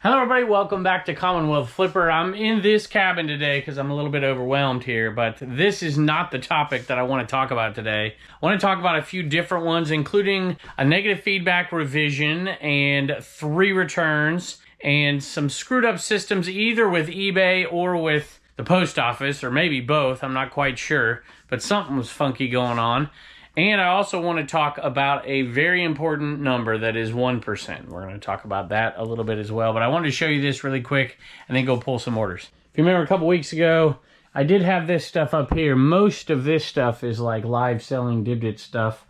Hello everybody, welcome back to Commonwealth Flipper. I'm in this cabin today because I'm a little bit overwhelmed here, but this is not the topic that I want to talk about today. I want to talk about a few different ones, including a negative feedback revision and 3 returns and some screwed up systems either with eBay or with the post office, or maybe both, I'm not quite sure, but something was funky going on. And I also want to talk about a very important number that is 1%. We're going to talk about that a little bit as well, but I wanted to show you this really quick and then go pull some orders. If you remember a couple weeks ago, I did have this stuff up here. Most of this stuff is like live selling Dibdit stuff,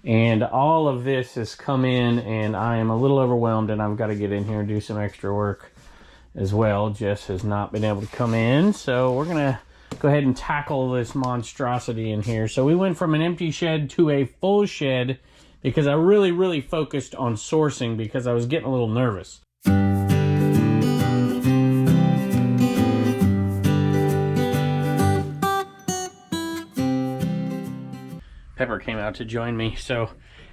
and all of this has come in and I am a little overwhelmed and I've got to get in here and do some extra work as well. Jess has not been able to come in, so we're going to go ahead and tackle this monstrosity in here. So we went from an empty shed to a full shed because I really focused on sourcing because I was getting a little nervous. Pepper came out to join me, so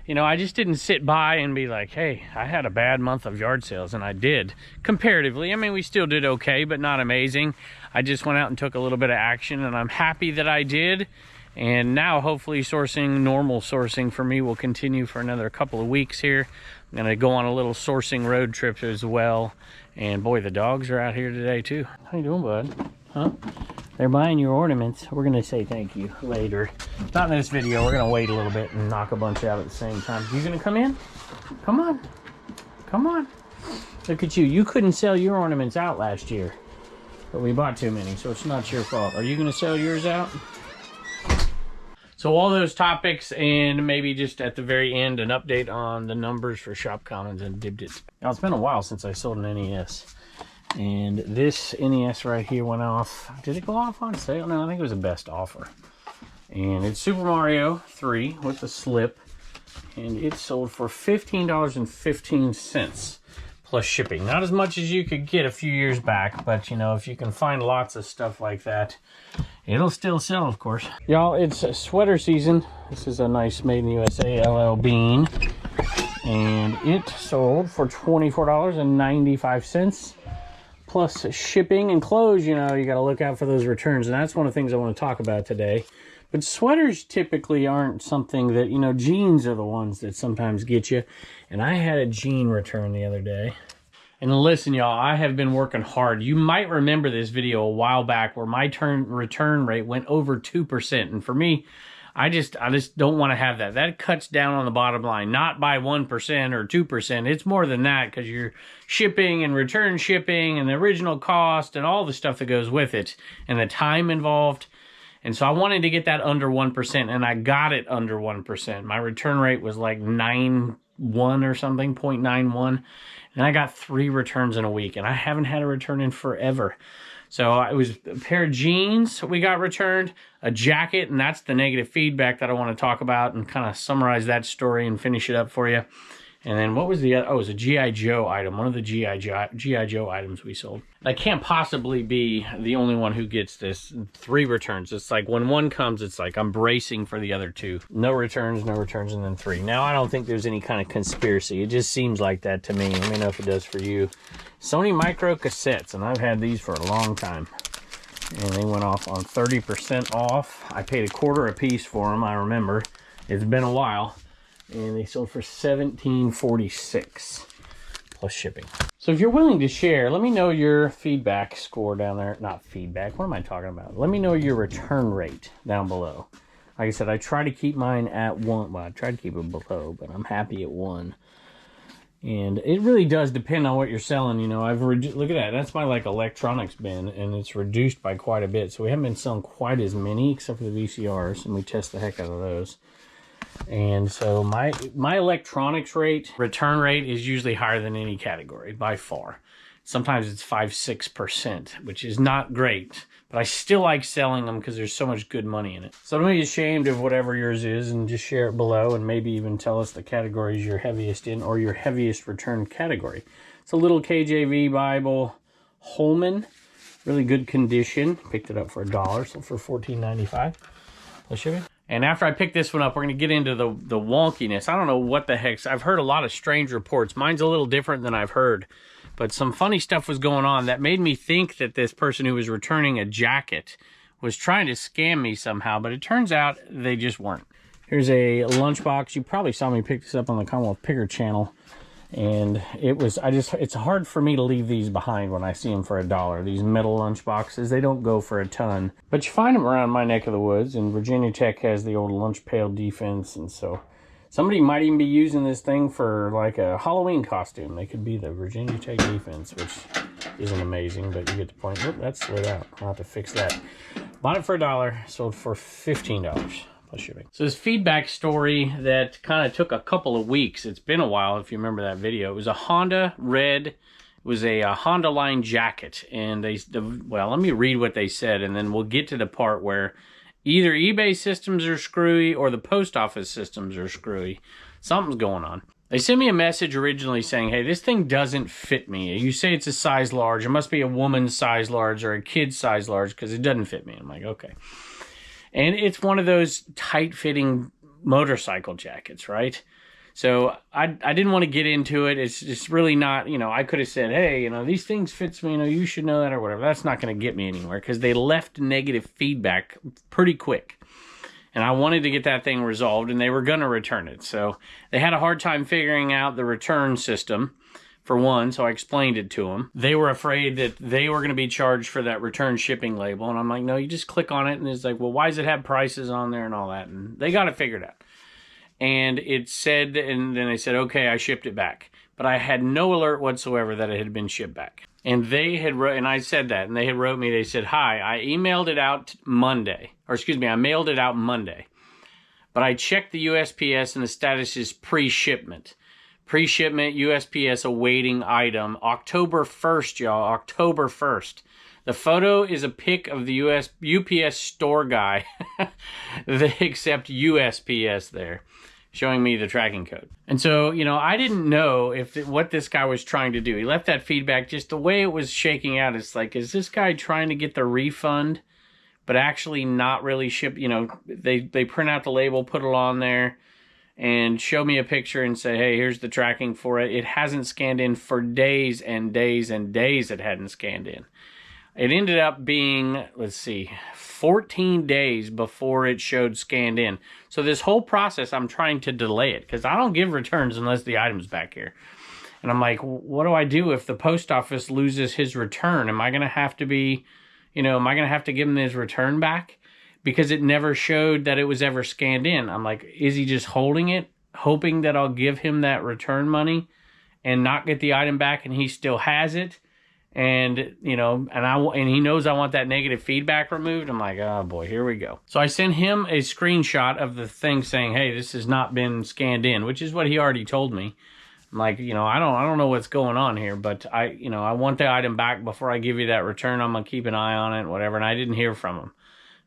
you know, I just didn't sit by and be like, hey, I had a bad month of yard sales, and I did, comparatively. I mean, we still did okay, but not amazing. I just went out and took a little bit of action, and I'm happy that I did. And now, hopefully, normal sourcing for me will continue for another couple of weeks here. I'm gonna go on a little sourcing road trip as well. And boy, the dogs are out here today, too. How you doing, bud? Huh? They're buying your ornaments. We're gonna say thank you later. Not in this video. We're gonna wait a little bit and knock a bunch out at the same time. You gonna come in? Come on. Come on. Look at you. You couldn't sell your ornaments out last year, but we bought too many, so it's not your fault. Are you gonna sell yours out? So all those topics, and maybe just at the very end, an update on the numbers for ShopCommons and Dibdit. Now, it's been a while since I sold an NES. And this NES right here went off. Did it go off on sale? No, I think it was a best offer. And it's Super Mario 3 with the slip. And it sold for $15.15 plus shipping. Not as much as you could get a few years back, but you know, if you can find lots of stuff like that, it'll still sell, of course. Y'all, it's sweater season. This is a nice Made in the USA LL Bean. And it sold for $24.95. plus shipping and clothes. You know, you got to look out for those returns, and that's one of the things I want to talk about today. But sweaters typically aren't something that, you know, jeans are the ones that sometimes get you. And I had a jean return the other day. And listen, y'all, I have been working hard. You might remember this video a while back where my return rate went over 2%. And for me, I just don't want to have that. That cuts down on the bottom line, not by 1% or 2%. It's more than that because you're shipping and return shipping and the original cost and all the stuff that goes with it and the time involved. And so I wanted to get that under 1%, and I got it under 1%. My return rate was like 9.1 or something, 0.91. And I got 3 returns in a week, and I haven't had a return in forever. So it was a pair of jeans we got returned, a jacket, and that's the negative feedback that I want to talk about and kind of summarize that story and finish it up for you. And then what was the other? Oh, it was a G.I. Joe item, one of the G.I. Joe items we sold. I can't possibly be the only one who gets this. 3 returns. It's like when one comes, it's like I'm bracing for the other 2. No returns, and then 3. Now, I don't think there's any kind of conspiracy. It just seems like that to me. Let me know if it does for you. Sony micro cassettes, and I've had these for a long time. And they went off on 30% off. I paid $0.25 a piece for them, I remember. It's been a while. And they sold for $17.46 plus shipping. So if you're willing to share, let me know your feedback score down there. Not feedback, what am I talking about? Let me know your return rate down below. Like I said, I try to keep mine at 1. Well, I try to keep it below, but I'm happy at 1. And it really does depend on what you're selling. You know, look at that. That's my like electronics bin, and it's reduced by quite a bit. So we haven't been selling quite as many, except for the VCRs, and we test the heck out of those. And so my electronics return rate is usually higher than any category by far. Sometimes it's 5-6%, which is not great, but I still like selling them because there's so much good money in it. So don't be ashamed of whatever yours is, and just share it below, and maybe even tell us the categories you're heaviest in or your heaviest return category. It's a little KJV Bible Holman, really good condition. Picked it up for $1, so for $14.95 plus shipping. And after I pick this one up, we're going to get into the wonkiness. I don't know what the heck. I've heard a lot of strange reports. Mine's a little different than I've heard. But some funny stuff was going on that made me think that this person who was returning a jacket was trying to scam me somehow. But it turns out they just weren't. Here's a lunchbox. You probably saw me pick this up on the Commonwealth Picker channel. And it's hard for me to leave these behind when I see them for $1. These metal lunch boxes, they don't go for a ton. But you find them around my neck of the woods, and Virginia Tech has the old lunch pail defense, and so somebody might even be using this thing for like a Halloween costume. They could be the Virginia Tech defense, which isn't amazing, but you get the point. Oop, that slid out. I'll have to fix that. Bought it for $1, sold for $15. Shipping. So this feedback story that kind of took a couple of weeks. It's been a while if you remember that video. It was a Honda red. It was a Honda line jacket. And well, let me read what they said, and then we'll get to the part where either eBay systems are screwy or the post office systems are screwy. Something's going on. They sent me a message originally saying, hey, this thing doesn't fit me. You say it's a size large. It must be a woman's size large or a kid's size large because it doesn't fit me. I'm like, okay. And it's one of those tight-fitting motorcycle jackets, right? So I didn't want to get into it. It's just really not, I could have said, hey, these things fits me, you should know that or whatever. That's not going to get me anywhere because they left negative feedback pretty quick. And I wanted to get that thing resolved, and they were going to return it. So they had a hard time figuring out the return system. For one, so I explained it to them. They were afraid that they were going to be charged for that return shipping label. And I'm like, no, you just click on it. And it's like, well, why does it have prices on there and all that? And they got it figured out. And it said, and then they said, okay, I shipped it back. But I had no alert whatsoever that it had been shipped back. And they had wrote, and I said that, and they had wrote me, they said, hi, I emailed it out Monday. Or excuse me, I mailed it out Monday. But I checked the USPS and the status is pre-shipment. Pre-shipment, USPS awaiting item, October 1st, y'all, October 1st. The photo is a pic of the UPS store guy. They accept USPS there, showing me the tracking code. And so, I didn't know what this guy was trying to do. He left that feedback, just the way it was shaking out. It's like, is this guy trying to get the refund, but actually not really ship? They print out the label, put it on there, and show me a picture and say, hey, here's the tracking for it. It hasn't scanned in for days and days and days. It hadn't scanned in. It ended up being, 14 days before it showed scanned in. So this whole process, I'm trying to delay it because I don't give returns unless the item's back here. And I'm like, what do I do if the post office loses his return? Am I going to have to be, am I going to have to give him his return back? Because it never showed that it was ever scanned in. I'm like, is he just holding it, hoping that I'll give him that return money and not get the item back, and he still has it? And, and he knows I want that negative feedback removed. I'm like, oh boy, here we go. So I sent him a screenshot of the thing saying, hey, this has not been scanned in, which is what he already told me. I'm like, I don't know what's going on here, but I want the item back before I give you that return. I'm going to keep an eye on it, whatever. And I didn't hear from him.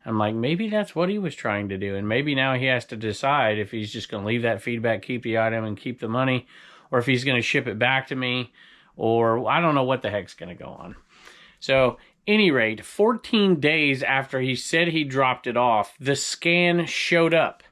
I'm like, maybe that's what he was trying to do. And maybe now he has to decide if he's just going to leave that feedback, keep the item, and keep the money, or if he's going to ship it back to me, or I don't know what the heck's going to go on. So, any rate, 14 days after he said he dropped it off, the scan showed up.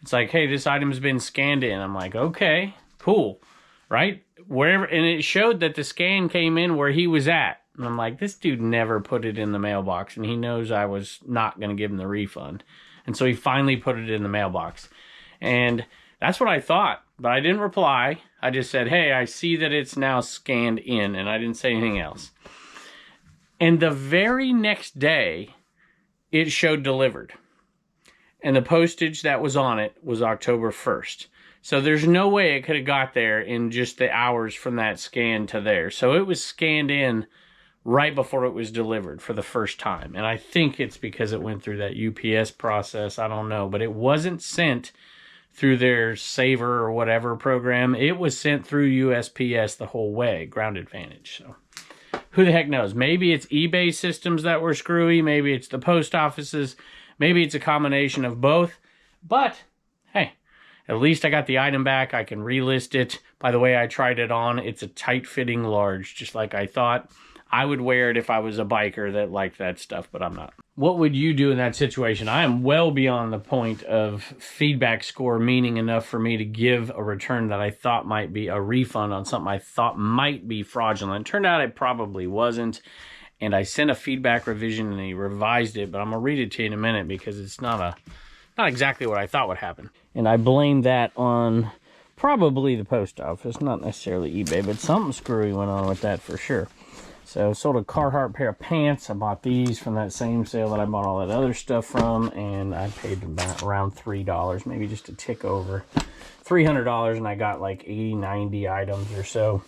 It's like, hey, this item's been scanned in. I'm like, okay, cool, right? Wherever, and it showed that the scan came in where he was at. And I'm like, this dude never put it in the mailbox, and he knows I was not going to give him the refund. And so he finally put it in the mailbox. And that's what I thought, but I didn't reply. I just said, hey, I see that it's now scanned in, and I didn't say anything else. And the very next day, it showed delivered. And the postage that was on it was October 1st. So there's no way it could have got there in just the hours from that scan to there. So it was scanned in right before it was delivered for the first time. And I think it's because it went through that UPS process. I don't know. But it wasn't sent through their Saver or whatever program. It was sent through USPS the whole way, Ground Advantage. So who the heck knows? Maybe it's eBay systems that were screwy. Maybe it's the post offices. Maybe it's a combination of both. But, hey, At least I got the item back. I can relist it. By the way, I tried it on. It's a tight-fitting large, just like I thought. I would wear it if I was a biker that liked that stuff, but I'm not. What would you do in that situation? I am well beyond the point of feedback score meaning enough for me to give a return that I thought might be a refund on something I thought might be fraudulent. Turned out it probably wasn't. And I sent a feedback revision and he revised it, but I'm going to read it to you in a minute because it's not exactly what I thought would happen. And I blame that on probably the post office, not necessarily eBay, but something screwy went on with that for sure. So sold a Carhartt pair of pants. I bought these from that same sale that I bought all that other stuff from, and I paid about around $3, maybe just a tick over $300, and I got like 80, 90 items or so.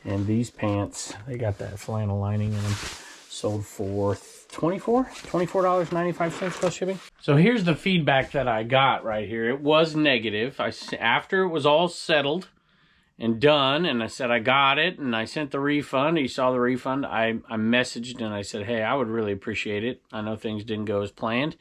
And these pants, they got that flannel lining in them, sold for $24.95 plus shipping. So here's the feedback that I got right here. It was negative. After it was all settled and done, and I said I got it, and I sent the refund. He saw the refund. I messaged and I said, hey, I would really appreciate it. I know things didn't go as planned.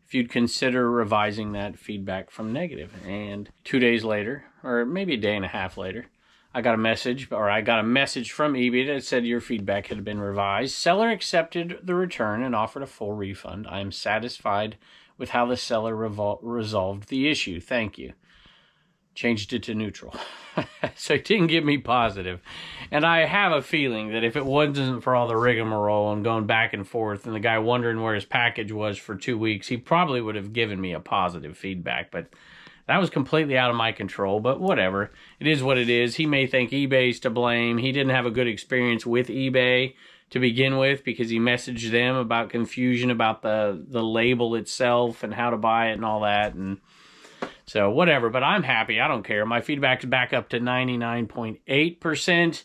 If you'd consider revising that feedback from negative. And 2 days later, or maybe a day and a half later, I got a message from eBay that said your feedback had been revised. Seller accepted the return and offered a full refund. I am satisfied with how the seller resolved the issue. Thank you. Changed it to neutral. So it didn't give me positive. And I have a feeling that if it wasn't for all the rigmarole and going back and forth and the guy wondering where his package was for 2 weeks, he probably would have given me a positive feedback. But that was completely out of my control, but whatever. It is what it is. He may think eBay's to blame. He didn't have a good experience with eBay to begin with because he messaged them about confusion about the label itself and how to buy it and all that. And so whatever, but I'm happy. I don't care. My feedback's back up to 99.8%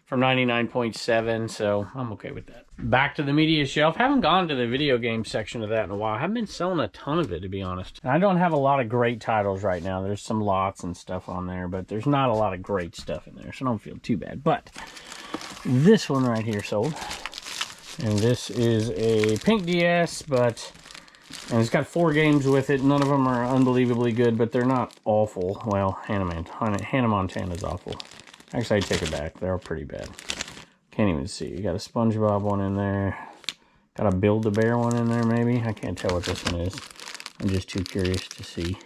from 99.7%, so I'm okay with that. Back to the media shelf. Haven't gone to the video game section of that in a while. I haven't been selling a ton of it, to be honest. And I don't have a lot of great titles right now. There's some lots and stuff on there, but there's not a lot of great stuff in there, so don't feel too bad. But this one right here sold. And this is a pink DS, and it's got 4 games with it. None of them are unbelievably good, but they're not awful. Well, Hannah Montana's awful. Actually, I take it back. They're all pretty bad. Can't even see. You got a SpongeBob one in there. Got a Build-A-Bear one in there, maybe. I can't tell what this one is. I'm just too curious to see.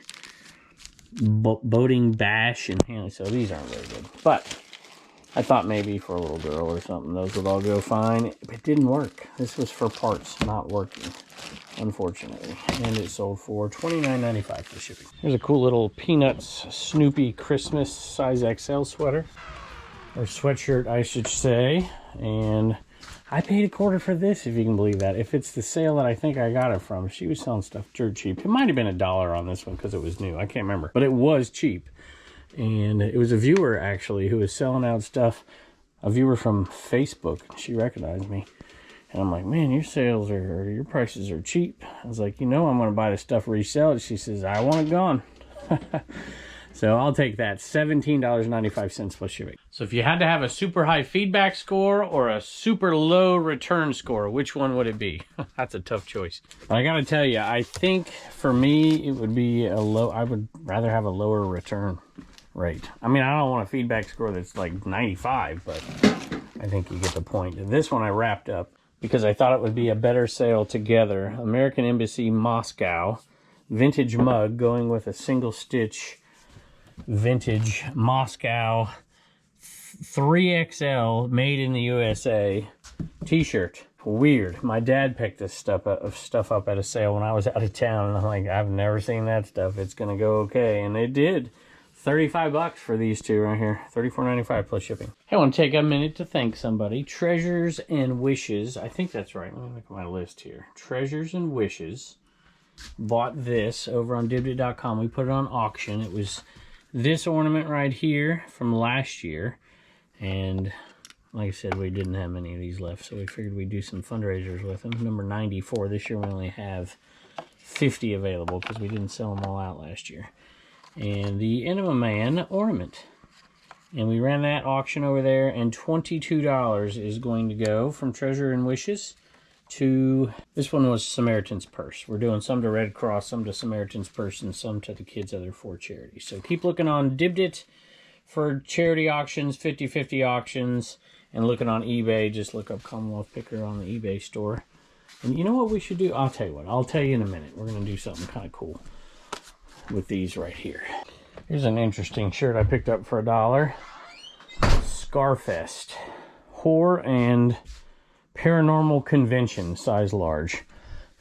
Boating Bash and Hannah. So these aren't very good. But I thought maybe for a little girl or something, those would all go fine. It didn't work. This was for parts, not working, unfortunately. And it sold for $29.95 for shipping. Here's a cool little Peanuts Snoopy Christmas size XL sweater. Or sweatshirt, I should say. And I paid a quarter for this, if you can believe that. If it's the sale that I think I got it from, she was selling stuff dirt cheap. It might have been $1 on this one because it was new. I can't remember. But it was cheap. And it was a viewer, actually, who was selling out stuff. A viewer from Facebook. She recognized me. And I'm like, man, your sales your prices are cheap. I was like, I'm going to buy the stuff, resell it. She says, I want it gone. So I'll take that. $17.95 plus shipping. So if you had to have a super high feedback score or a super low return score, which one would it be? That's a tough choice. But I got to tell you, I think for me, it would be I would rather have a lower return rate. I mean, I don't want a feedback score that's like 95, but I think you get the point. This one I wrapped up because I thought it would be a better sale together. American Embassy Moscow vintage mug going with a single stitch vintage Moscow 3XL made in the USA t-shirt. Weird. My dad picked this stuff up at a sale when I was out of town, and I'm like, I've never seen that stuff. It's gonna go okay, and it did. $35 for these two right here. $34.95 plus shipping. Hey, I want to take a minute to thank somebody. Treasures and Wishes. I think that's right. Let me look at my list here. Treasures and Wishes bought this over on Dibdit.com. We put it on auction. It was this ornament right here from last year. And like I said, we didn't have many of these left, so we figured we'd do some fundraisers with them. Number 94. This year we only have 50 available because we didn't sell them all out last year. And the Anaman ornament. And we ran that auction over there, and $22 is going to go from Treasure and Wishes to, this one was Samaritan's Purse. We're doing some to Red Cross, some to Samaritan's Purse, and some to the kids' other 4 charities. So keep looking on Dibdit for charity auctions, 50/50 auctions, and looking on eBay. Just look up Commonwealth Picker on the eBay store. And you know what we should do? I'll tell you what. I'll tell you in a minute. We're going to do something kind of cool with these right here. Here's an interesting shirt I picked up for $1. Scarfest. Horror and Paranormal Convention, size large.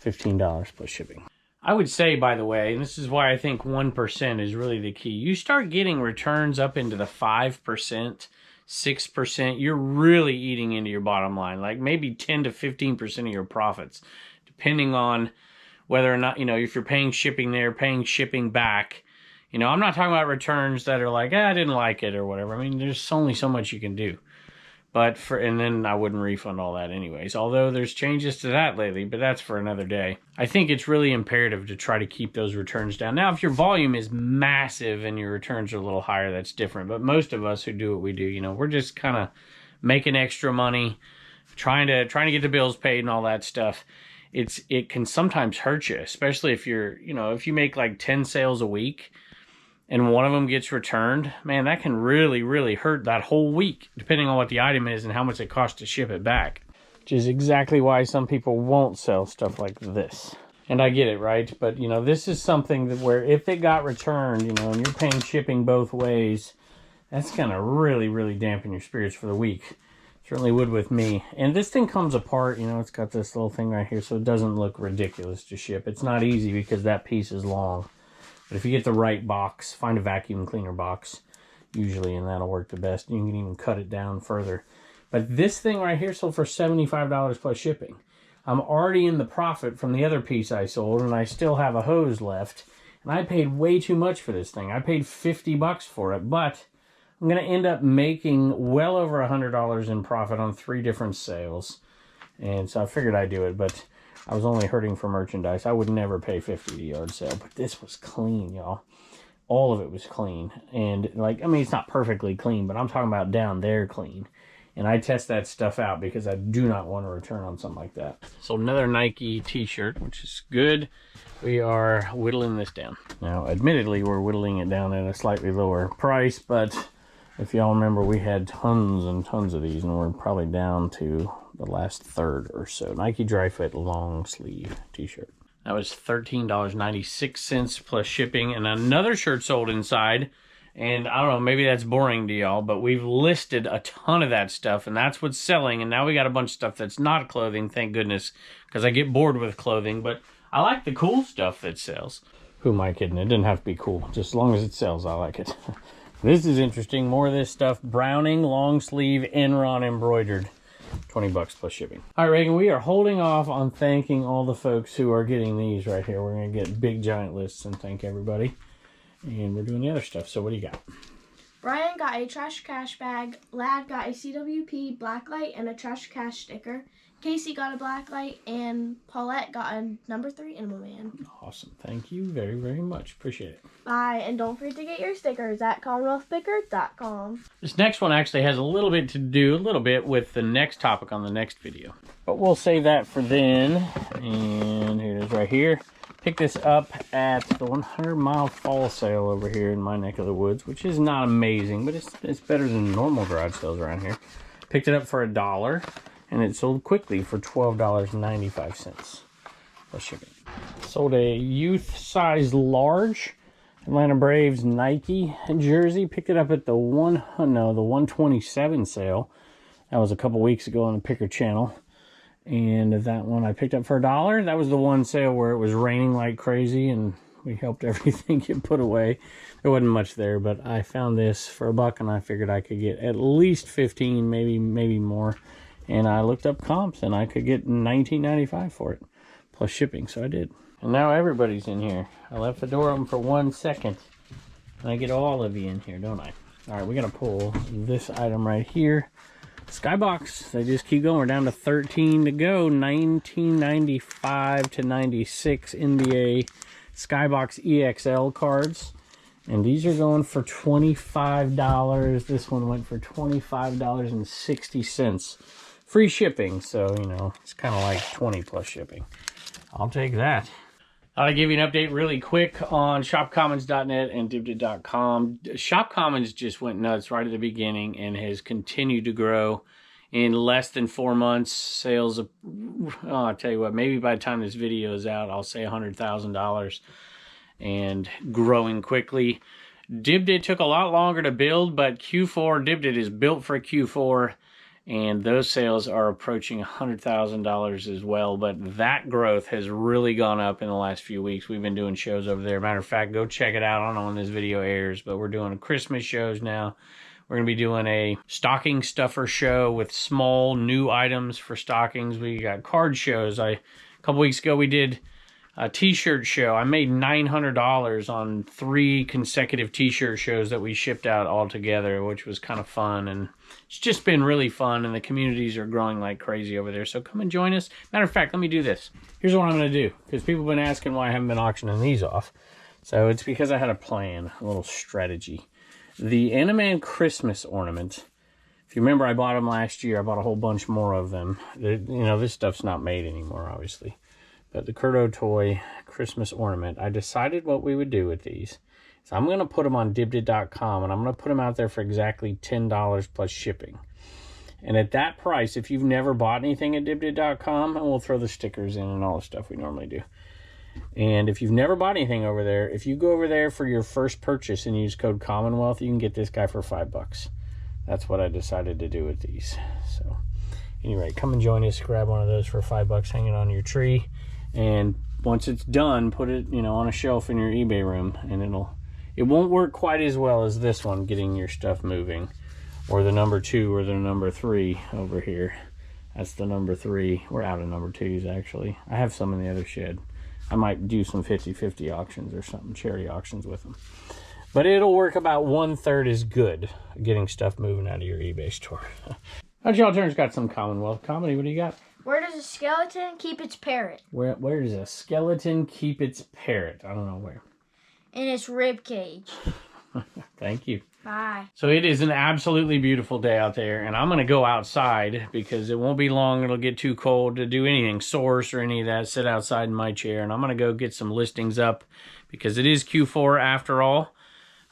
$15 plus shipping. I would say, by the way, and this is why I think 1% is really the key. You start getting returns up into the 5%, 6%, you're really eating into your bottom line. Like maybe 10 to 15% of your profits, depending on whether or not, you know, if you're paying shipping there, paying shipping back. You know, I'm not talking about returns that are like, I didn't like it or whatever. I mean, there's only so much you can do. But and then I wouldn't refund all that anyways. Although there's changes to that lately, but that's for another day. I think it's really imperative to try to keep those returns down. Now, if your volume is massive and your returns are a little higher, that's different. But most of us who do what we do, you know, we're just kind of making extra money, trying to get the bills paid and all that stuff. It can sometimes hurt you, especially if you're, you know, if you make like 10 sales a week and one of them gets returned, man, that can really, really hurt that whole week, depending on what the item is and how much it costs to ship it back. Which is exactly why some people won't sell stuff like this. And I get it, right? But, you know, this is something that where if it got returned, you know, and you're paying shipping both ways, that's going to really, really dampen your spirits for the week. Certainly would with me. And this thing comes apart, you know, it's got this little thing right here, so it doesn't look ridiculous to ship. It's not easy because that piece is long. But if you get the right box, find a vacuum cleaner box, usually, and that'll work the best. You can even cut it down further. But this thing right here sold for $75 plus shipping. I'm already in the profit from the other piece I sold, and I still have a hose left. And I paid way too much for this thing. I paid $50 for it, but I'm going to end up making well over $100 in profit on 3 different sales. And so I figured I'd do it, but I was only hurting for merchandise. I would never pay $50 at a yard sale, but this was clean, y'all. All of it was clean. And, like, I mean, it's not perfectly clean, but I'm talking about down there clean. And I test that stuff out because I do not want to return on something like that. So another Nike t-shirt, which is good. We are whittling this down. Now, admittedly, we're whittling it down at a slightly lower price, but if y'all remember, we had tons and tons of these, and we're probably down to the last third or so. Nike Dry Fit long sleeve t-shirt. That was $13.96 plus shipping, and another shirt sold inside. And I don't know, maybe that's boring to y'all, but we've listed a ton of that stuff, and that's what's selling. And now we got a bunch of stuff that's not clothing, thank goodness, because I get bored with clothing. But I like the cool stuff that sells. Who am I kidding? It didn't have to be cool. Just as long as it sells, I like it. This is interesting. More of this stuff. Browning, long sleeve, Enron embroidered. $20 plus shipping. All right, Reagan, we are holding off on thanking all the folks who are getting these right here. We're going to get big giant lists and thank everybody. And we're doing the other stuff. So what do you got? Brian got a trash cash bag. Lad got a CWP blacklight and a trash cash sticker. Casey got a blacklight, and Paulette got a number 3 Animal Man. Awesome. Thank you very, very much. Appreciate it. Bye, and don't forget to get your stickers at CommonwealthPicker.com. This next one actually has a little bit to do, with the next topic on the next video. But we'll save that for then. And here it is right here. Picked this up at the 100-mile fall sale over here in my neck of the woods, which is not amazing, but it's better than normal garage sales around here. Picked it up for $1. And it sold quickly for $12.95 plus shipping. Sold a youth size large Atlanta Braves Nike jersey. Picked it up at the 127 sale. That was a couple weeks ago on the Picker channel. And that one I picked up for $1. That was the one sale where it was raining like crazy and we helped everything get put away. There wasn't much there, but I found this for $1 and I figured I could get at least 15, maybe more. And I looked up comps, and I could get $19.95 for it, plus shipping, so I did. And now everybody's in here. I left the door open for 1 second, and I get all of you in here, don't I? All right, we got to pull this item right here. Skybox, they just keep going. We're down to 13 to go. 1995 to 96 NBA Skybox EXL cards. And these are going for $25. This one went for $25.60. free shipping. So, you know, it's kind of like 20 plus shipping. I'll take that. I'll give you an update really quick on ShopCommons.net and Dibdit.com. ShopCommons just went nuts right at the beginning and has continued to grow. In less than 4 months, sales of, I'll tell you what, maybe by the time this video is out, I'll say $100,000 and growing quickly. Dibdit took a lot longer to build, but Dibdit is built for Q4, and those sales are approaching $100,000 as well. But that growth has really gone up in the last few weeks. We've been doing shows over there. Matter of fact, go check it out. I don't know when this video airs, but we're doing Christmas shows now. We're going to be doing a stocking stuffer show with small new items for stockings. We got card shows. A couple weeks ago, we did a t-shirt show. I made $900 on 3 consecutive t-shirt shows that we shipped out all together, which was kind of fun. And it's just been really fun, and the communities are growing like crazy over there. So come and join us. Matter of fact, let me do this. Here's what I'm going to do, because people have been asking why I haven't been auctioning these off. So it's because I had a plan, a little strategy. The Anaman Christmas ornament, if you remember, I bought them last year. I bought a whole bunch more of them. You know, this stuff's not made anymore, obviously. But the Curto Toy Christmas ornament, I decided what we would do with these. So I'm going to put them on Dibdit.com, and I'm going to put them out there for exactly $10 plus shipping. And at that price, if you've never bought anything at Dibdit.com, and we'll throw the stickers in and all the stuff we normally do. And if you've never bought anything over there, if you go over there for your first purchase and use code Commonwealth, you can get this guy for $5. That's what I decided to do with these. So anyway, come and join us. Grab one of those for $5, hang it on your tree. And once it's done, put it, you know, on a shelf in your eBay room, and it won't work quite as well as this one, getting your stuff moving, or the number 2 or the number 3 over here. That's the number 3. We're out of number 2s, actually. I have some in the other shed. I might do some 50-50 auctions or something, charity auctions with them. But it'll work about 1/3 as good, getting stuff moving out of your eBay store. How's y'all turns got some Commonwealth comedy? What do you got? Where does a skeleton keep its parrot? Where does a skeleton keep its parrot? I don't know where. In its rib cage. Thank you. Bye. So it is an absolutely beautiful day out there, and I'm going to go outside because it won't be long. It'll get too cold to do anything, source or any of that. Sit outside in my chair, and I'm going to go get some listings up because it is Q4 after all.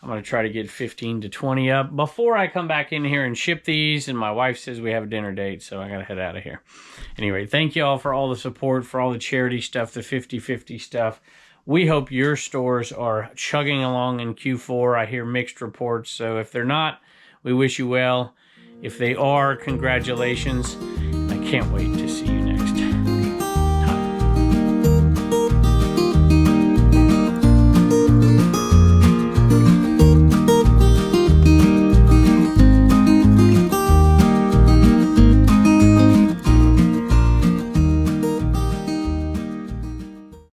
I'm going to try to get 15 to 20 up before I come back in here and ship these, and my wife says we have a dinner date, so I got to head out of here. Anyway, thank you all for all the support, for all the charity stuff, the 50-50 stuff. We hope your stores are chugging along in Q4. I hear mixed reports, so if they're not, we wish you well. If they are, congratulations. I can't wait to see you